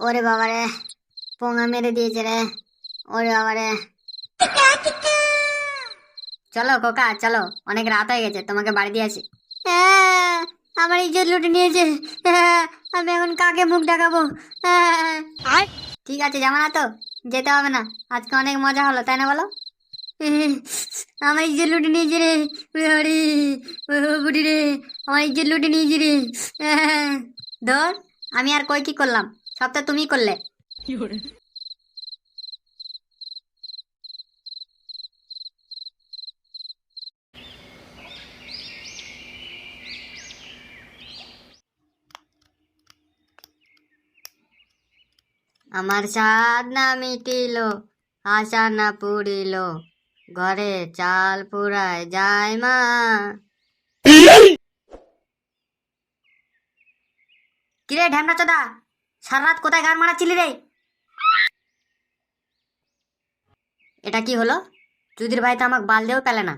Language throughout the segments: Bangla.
ওরে বাবারে, পোঙা মেরে দিয়েছে রে। ওরে বাবারে, চলো কোকা চলো, অনেক রাত হয়ে গেছে, তোমাকে বাড়ি দিয়ে আসি। আমার ইজ্জত লুটে নিয়েছে। আমি এখন কাকে মুখ দেখাবো? ঠিক আছে, যাবো না তো, যেতে হবে না। আজকে অনেক মজা হলো, তাই না বলো? আমার ইজ্জত লুটে নিয়েছে রে। আরে বুড়ি রে, আমার ইজ্জত লুটে নিয়েছে রে। ধর, আমি আর কই কি করলাম, সব তো তুমি করলে। আমার স্বাদ না মিটিল, আশা না পুরিল, ঘরে চাল পুরায় যায় মা। কিরে ঢ্যামনা চোদা, সারা রাত কোথায় গান মারাচ্ছিলি রে? এটা কি হলো? চুদির ভাই তো আমাকে বালদেও পেলে না।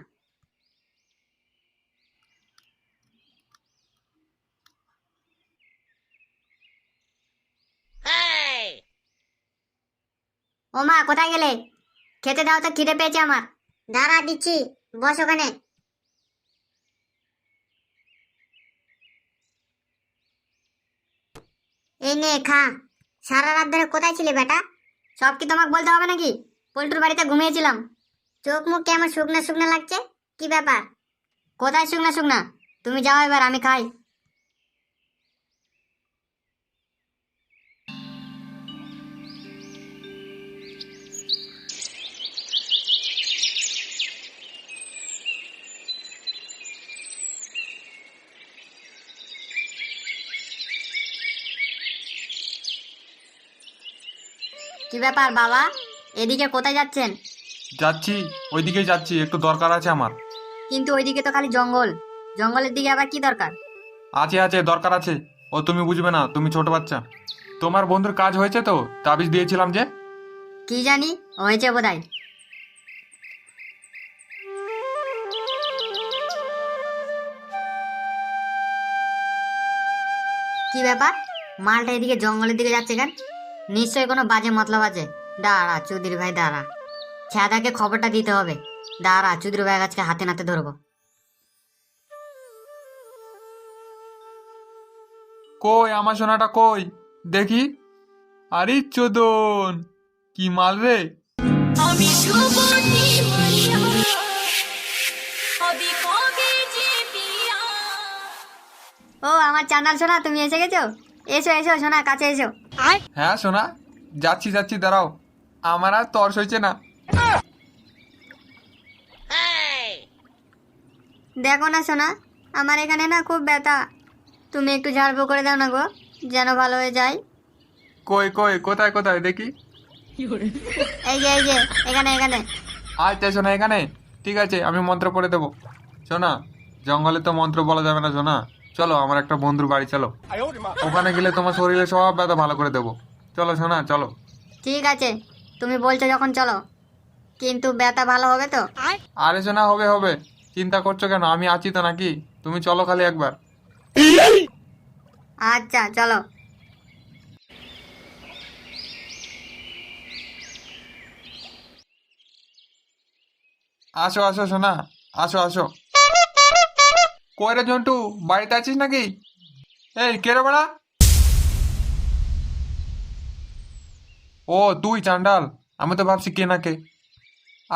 ও মা, কোথায় গেলে? খেতে দাও তো, খিদে পেয়েছে আমার। দাঁড়া দিচ্ছি, বস ওখানে। এই নে খা। সারা রাত ধরে কোথায় ছিলে বেটা? সব কি তোমাকে বলতে হবে নাকি? পল্টুর বাড়িতে ঘুমিয়েছিলাম। চোখ মুখ কেমন শুকনা শুকনা লাগছে, কি ব্যাপার? কোথায় শুকনা শুকনা? তুমি যাও এবার, আমি খাই। কি ব্যাপার বাবা, এদিকে কোথায় যাচ্ছেন? যাচ্ছি, ওইদিকেই যাচ্ছি, একটু দরকার আছে আমার। কিন্তু ওইদিকে তো খালি জঙ্গল, জঙ্গলের দিকে আবার কি দরকার? আছে আছে, দরকার আছে। ও তুমি বুঝবে না, তুমি ছোট বাচ্চা। তোমার বন্ধুর কাজ হয়েছে তো, তাবিজ দিয়েছিলাম যে। কি জানি, হয়েছে বোধহয়। কি ব্যাপার, মালটা এদিকে জঙ্গলের দিকে যাচ্ছে কেন? নিশ্চয়ই কোনো বাজে মতলব আছে। দাঁড়া চৌধুরী ভাই দাঁড়া, ছ্যাদাকে খবরটা দিতে হবে। দাঁড়া, চৌধুরী ভাই আজকে হাতে নাতে ধরবো। কই আমার সোনাটা কই, দেখি। আরে চোদন, কি মাল রে! আমি শুভটি মাইয়া হবি কবে যে বিয়া। ও আমার চান্দাল সোনা, তুমি এসে গেছো? এসো এসো সোনা, কাছে এসো। হ্যাঁ সোনা, যাচ্ছি যাচ্ছি, দাঁড়াও। আমার আর তর্স হয়েছে না। দেখো না সোনা, আমার এখানে না খুব ব্যথা। তুমি একটু ঝাড়ফুঁক করে দাও না গো, যেন ভালো হয়ে যায়। কই কই, কোথায় কোথায় দেখি। এই যে এখানে এখানে। আচ্ছা সোনা, এখানে? ঠিক আছে, আমি মন্ত্র পড়ে দেবো। সোনা, জঙ্গলে তো মন্ত্র বলা যাবে না সোনা। চলো আমার একটা বন্ধুর বাড়ি, চলো। ওখানে গেলে তোমার শরীরে সব ব্যথা ভালো করে দেবো। চলো সোনা, চলো। ঠিক আছে, তুমি বলছো যখন চলো, কিন্তু ব্যথা ভালো হবে তো? আরে সোনা, হবে হবে, চিন্তা করছো কেন? আমি আছি তো নাকি? তুমি চলো খালি একবার। আচ্ছা চলো। আসো আসো সোনা, আসো আসো। কই রে জন্টু, বাড়িতে আছিস নাকি? এই কে রে বাড়া? ও তুই চান্ডাল, আমি তো ভাবছি কে না কে।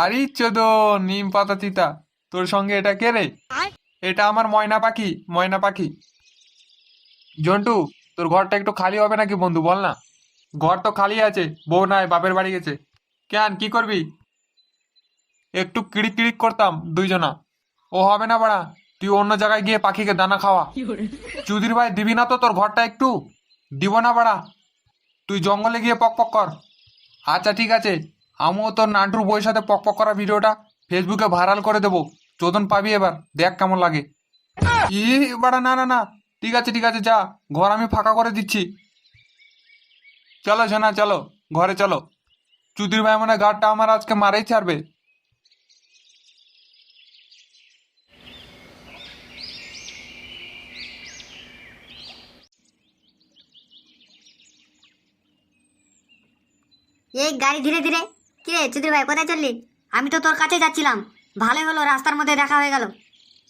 আরে চোদন, নিম পাতা চিতা, তোর সঙ্গে এটা কে রে? এটা আমার ময়না পাখি, ময়না পাখি। জন্টু, তোর ঘরটা একটু খালি হবে নাকি বন্ধু, বল না। ঘর তো খালি আছে, বউ নাই, বাপের বাড়ি গেছে। কেন, কি করবি? একটু কিড়িক কিড়িক করতাম দুইজনা। ও হবে না বাড়া, তুই অন্য জায়গায় গিয়ে পাখিকে দানা খাওয়া। চুদির ভাই দিবি না তো তোর ঘরটা একটু? দিব না বাড়া, তুই জঙ্গলে গিয়ে পক পক কর। আচ্ছা ঠিক আছে, আমিও তোর নান্টুর বইয়ের সাথে পক পক করা ভিডিওটা ফেসবুকে ভাইরাল করে দেবো। চোদন পাবি এবার, দেখ কেমন লাগে। ই বাড়া, না না না, ঠিক আছে যা, ঘর আমি ফাঁকা করে দিচ্ছি। চলো সোনা চলো, ঘরে চলো। চুদির ভাই মানে গাড়টা আমার আজকে মারাই ছাড়বে। এই গাড়ি ধীরে ধীরে। কিরে চুদির ভাই কোথায় চললি? আমি তো তোর কাছে যাচ্ছিলাম, ভালোই হলো রাস্তার মধ্যে দেখা হয়ে গেল।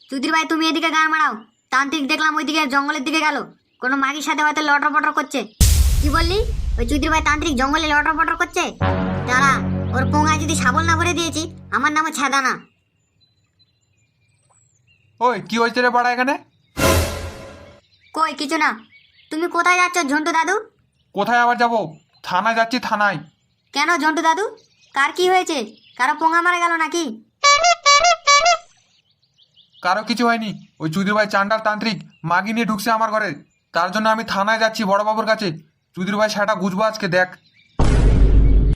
চুদির ভাই তুমি এদিকে গান মারাও, তান্ত্রিক দেখলাম ওইদিকে জঙ্গলের দিকে গেল, কোনো মাগির সাথে হয়তো লটর পটর করছে। কি বললি? ওই চুদির ভাই তান্ত্রিক জঙ্গলে লটর পটর করছে? দাঁড়া, ওর পোঙায় যদি শাবল না ভরে দিয়েছি, আমার নামও ছাদানা। ওই কি হয়েছে রে পাড়া এখানে? কই কিছু না। তুমি কোথায় যাচ্ছ ঝন্টু দাদু? কোথায় আবার যাবো? থানায় যাচ্ছি, থানায়। কেন ঝন্টু দাদু, কার কি হয়েছে? কারো পোঙা মারা গেল নাকি? কারো কিছু হয়নি, ওই চুদির ভাই চান্ডাল তান্ত্রিক মাগি নিয়ে ঢুকছে আমার ঘরে, তার জন্য আমি থানায় যাচ্ছি বড়বাবুর কাছে। চুদির ভাই সেটা গুজবো আজকে, দেখ।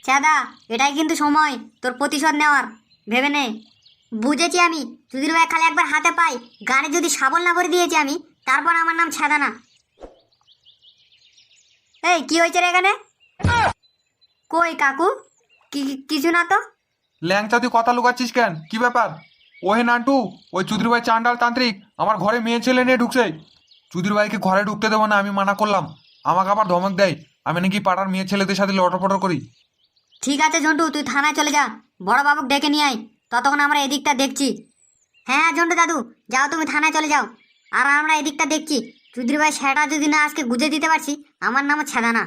চাঁদা, এটাই কিন্তু সময় তোর প্রতিশোধ নেওয়ার, ভেবে নে। বুঝেছি আমি, চুদির ভাই খালি একবার হাতে পাই, গানে যদি শাবল না ভরে দিয়েছি আমি, তারপর আমার নাম ছাদানা। এই কি হয়েছে রে এখানে? কই কাকু? কিছু না তো। ল্যাংচা তুই কথা লুকাচ্ছিস কেন? কি ব্যাপার? ওহে নান্টু, ওই চুদির ভাই চান্ডাল তান্ত্রিক আমার ঘরে মেয়ে ছেলে নিয়ে ঢুকছে। চুদির ভাইকে ঘরে ঢুকতে দেবো না, আমি মানা করলাম। আমাকে আবার ধমক দেয় আমি নাকি পাড়ার মেয়ে ছেলেদের সাথে লটরপটর করি। ঠিক আছে ঝন্টু, তুই থানায় চলে যা, বড় বাবুক ডেকে নিয়ে আয়, ততক্ষণ আমরা এদিকটা দেখছি। হ্যাঁ ঝন্টু দাদু, যাও তুমি থানায় চলে যাও, আর আমরা এদিকটা দেখছি। চুদির ভাই সেটা যদি না আজকে গুজে দিতে পারছি, আমার নামও ছাদানা।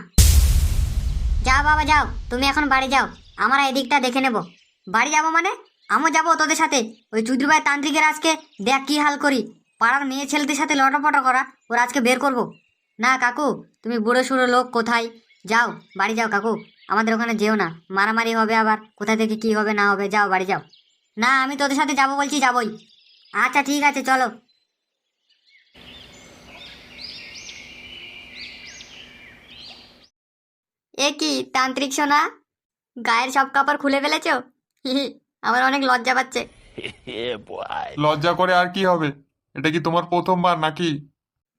যাও বাবা যাও, তুমি এখন বাড়ি যাও, আমরা এদিকটা দেখে নেব। বাড়ি যাবো মানে? আমিও যাবো তোদের সাথে। ওই চুদির ভাই তান্ত্রিকের আজকে দেখ কি হাল করি। পাড়ার মেয়ে ছেলেদের সাথে লটপট করা, ওর আজকে বের করব। না কাকু, তুমি বুড়ো সুড়ো লোক, কোথায় যাও? বাড়ি যাও কাকু, আমাদের ওখানে যেও না, মারামারি হবে আবার, কোথা থেকে কি হবে না হবে। যাও বাড়ি যাও। না আমি তোদের সাথে যাবো বলছি, যাবোই। আচ্ছা ঠিক আছে চলো। এ কি তান্ত্রিক সোনা, গায়ের সব কাপড় খুলে ফেলেছো? আমার অনেক লজ্জা পাচ্ছে। লজ্জা করে আর কি হবে? এটা কি তোমার প্রথমবার নাকি?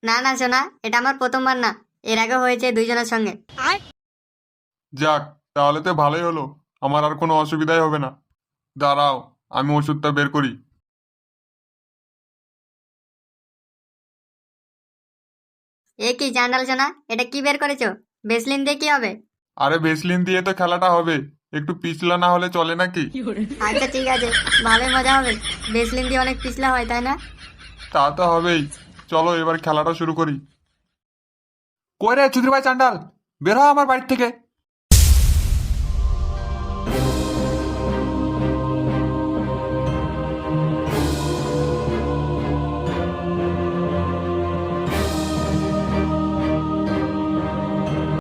না না সোনা, এটা আমার প্রথমবার না, এর আগে হয়েছে দুইজনের সঙ্গে। যাক, তাহলে তো ভালোই হলো, আমার আর কোনো অসুবিধাই হবে না। দাঁড়াও, আমি ওষুধটা বের করি। এ কি জান্ডাল সোনা, এটা কি বের করেছো? ভেসলিন দিয়ে কি হবে? আরে ভেসলিন দিয়ে তো খেলাটা হবে, একটু পিছলা না হলে চলে নাকি? আচ্ছা ঠিক আছে, ভালোই মজা হবে। ভেসলিন দিয়ে অনেক পিছলা হয় তাই না? তা তো হবেই। চলো এবার খেলাটা শুরু করি। কই রে চুদির ভাই চান্ডাল, বের হ আমার বাড়ির থেকে।